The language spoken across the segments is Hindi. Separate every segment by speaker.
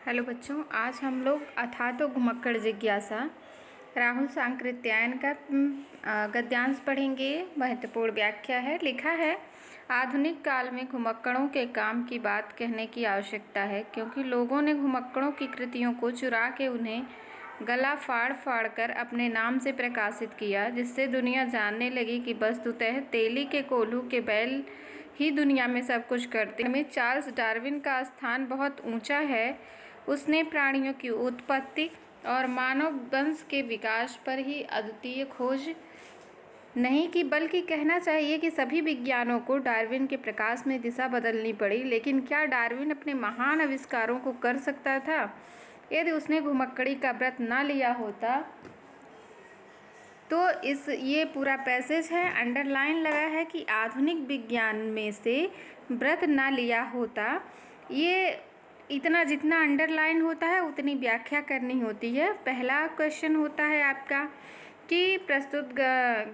Speaker 1: हेलो बच्चों, आज हम लोग अथा तो घुमक्कड़ जिज्ञासा राहुल सांकृत्यायन का गद्यांश पढ़ेंगे। महत्वपूर्ण व्याख्या है। लिखा है, आधुनिक काल में घुमक्कड़ों के काम की बात कहने की आवश्यकता है, क्योंकि लोगों ने घुमक्कड़ों की कृतियों को चुरा के उन्हें गला फाड़ फाड़ कर अपने नाम से प्रकाशित किया, जिससे दुनिया जानने लगी कि वस्तुतः तेली के कोल्हू के बैल ही दुनिया में सब कुछ करते हैं। चार्ल्स डार्विन का स्थान बहुत ऊंचा है। उसने प्राणियों की उत्पत्ति और मानव वंश के विकास पर ही अद्वितीय खोज नहीं की, बल्कि कहना चाहिए कि सभी विज्ञानों को डार्विन के प्रकाश में दिशा बदलनी पड़ी। लेकिन क्या डार्विन अपने महान आविष्कारों को कर सकता था यदि उसने घुमक्कड़ी का व्रत ना लिया होता? तो ये पूरा पैसेज है, अंडरलाइन लगा है कि आधुनिक विज्ञान में से व्रत ना लिया होता। ये इतना जितना अंडरलाइन होता है उतनी व्याख्या करनी होती है। पहला क्वेश्चन होता है आपका कि प्रस्तुत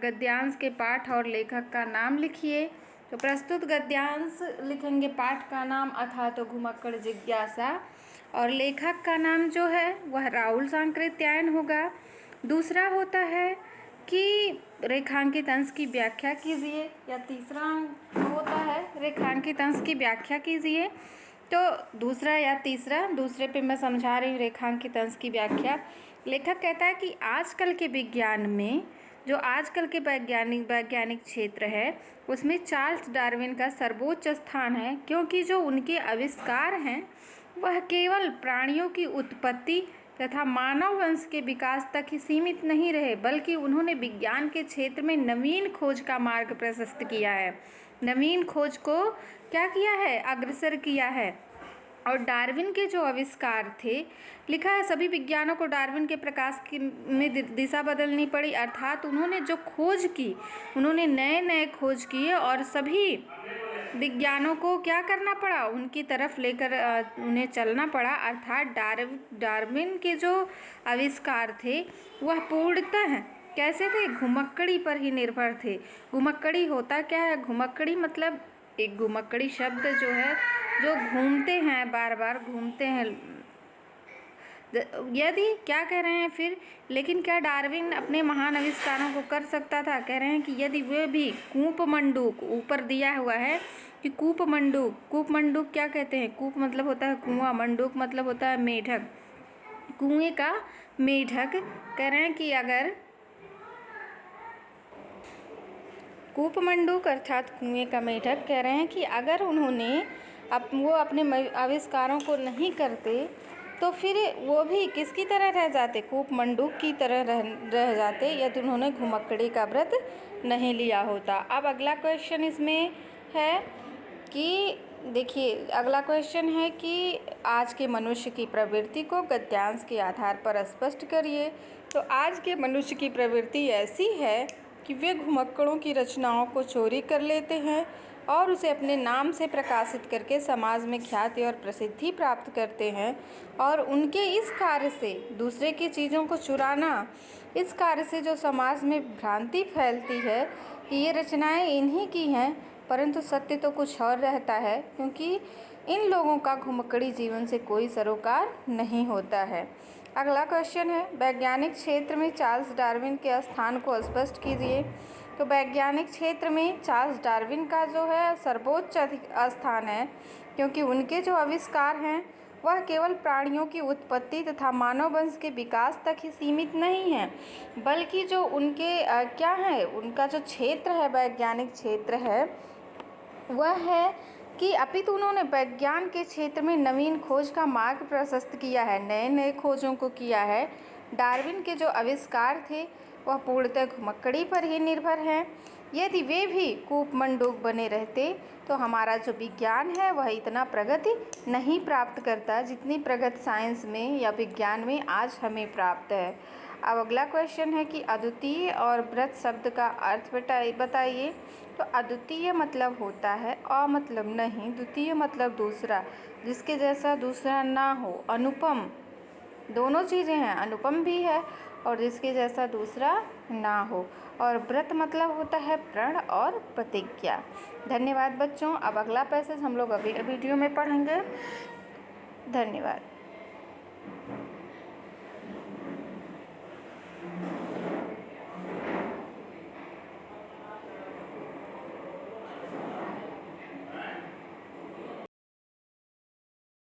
Speaker 1: गद्यांश के पाठ और लेखक का नाम लिखिए। तो प्रस्तुत गद्यांश लिखेंगे, पाठ का नाम अथा तो घुमक्कड़ जिज्ञासा, और लेखक का नाम जो है वह राहुल सांकृत्यायन होगा। दूसरा होता है कि रेखांकित अंश की व्याख्या कीजिए, या तीसरा होता है रेखांकित अंश की व्याख्या कीजिए। तो दूसरा या तीसरा, दूसरे पे मैं समझा रही हूँ रेखांकित अंश की व्याख्या। लेखक कहता है कि आजकल के विज्ञान में जो आजकल के वैज्ञानिक क्षेत्र है उसमें चार्ल्स डार्विन का सर्वोच्च स्थान है, क्योंकि जो उनके आविष्कार हैं वह केवल प्राणियों की उत्पत्ति तथा मानव वंश के विकास तक ही सीमित नहीं रहे, बल्कि उन्होंने विज्ञान के क्षेत्र में नवीन खोज का मार्ग प्रशस्त किया है। नवीन खोज को क्या किया है? अग्रसर किया है। और डार्विन के जो आविष्कार थे, लिखा है, सभी विज्ञानों को डार्विन के प्रकाश की में दिशा बदलनी पड़ी, अर्थात उन्होंने जो खोज की, उन्होंने नए नए खोज किए और सभी विज्ञानों को क्या करना पड़ा? उनकी तरफ लेकर उन्हें चलना पड़ा। अर्थात डार्विन के जो आविष्कार थे वह पूर्णतः कैसे थे? घुमक्कड़ी पर ही निर्भर थे। घुमक्कड़ी होता क्या है? घुमक्कड़ी मतलब एक घुमक्कड़ी शब्द जो है, जो घूमते हैं, बार बार घूमते हैं। यदि क्या कह रहे हैं फिर, लेकिन क्या डार्विन अपने महान आविष्कारों को कर सकता था? कह रहे हैं कि यदि वे भी कूप मंडूक, ऊपर दिया हुआ है कि कूप मंडूक क्या कहते हैं? कूप मतलब होता है कुआं, मंडूक मतलब होता है मेढक, कुएं का मेढक। कह रहे हैं कि अगर कूप मंडूक अर्थात कुएं का मेढक, कह रहे हैं कि अगर उन्होंने वो अपने आविष्कारों को नहीं करते तो फिर वो भी किसकी तरह रह जाते? कूप मंडूक की तरह रह जाते, यदि उन्होंने घुमक्कड़ी का व्रत नहीं लिया होता। अब अगला क्वेश्चन इसमें है कि देखिए, अगला क्वेश्चन है कि आज के मनुष्य की प्रवृत्ति को गद्यांश के आधार पर स्पष्ट करिए। तो आज के मनुष्य की प्रवृत्ति ऐसी है कि वे घुमक्कड़ों की रचनाओं को चोरी कर लेते हैं और उसे अपने नाम से प्रकाशित करके समाज में ख्याति और प्रसिद्धि प्राप्त करते हैं। और उनके इस कार्य से, दूसरे की चीज़ों को चुराना, इस कार्य से जो समाज में भ्रांति फैलती है कि ये रचनाएं इन्हीं की हैं, परंतु सत्य तो कुछ और रहता है, क्योंकि इन लोगों का घुमक्कड़ी जीवन से कोई सरोकार नहीं होता है। अगला क्वेश्चन है, वैज्ञानिक क्षेत्र में चार्ल्स डार्विन के स्थान को स्पष्ट कीजिए। तो वैज्ञानिक क्षेत्र में चार्ल्स डार्विन का जो है सर्वोच्च स्थान है, क्योंकि उनके जो आविष्कार हैं वह केवल प्राणियों की उत्पत्ति तथा मानव वंश के विकास तक ही सीमित नहीं है, बल्कि जो उनके क्या है, उनका जो क्षेत्र है, वैज्ञानिक क्षेत्र है, वह है कि अपितु उन्होंने विज्ञान के क्षेत्र में नवीन खोज का मार्ग प्रशस्त किया है, नए नए खोजों को किया है। डार्विन के जो आविष्कार थे वह पूर्णतः घुमक्कड़ी पर ही निर्भर हैं। यदि वे भी कूप मंडूक बने रहते तो हमारा जो विज्ञान है वह इतना प्रगति नहीं प्राप्त करता जितनी प्रगति साइंस में या विज्ञान में आज हमें प्राप्त है। अब अगला क्वेश्चन है कि अद्वितीय और व्रत शब्द का अर्थ बताइए। तो अद्वितीय मतलब होता है अ मतलब नहीं, द्वितीय मतलब दूसरा, जिसके जैसा दूसरा ना हो। अनुपम, दोनों चीज़ें हैं, अनुपम भी है और जिसके जैसा दूसरा ना हो। और व्रत मतलब होता है प्रण और प्रतिज्ञा। धन्यवाद बच्चों। अब अगला पैसेज हम लोग अभी वीडियो में पढ़ेंगे। धन्यवाद।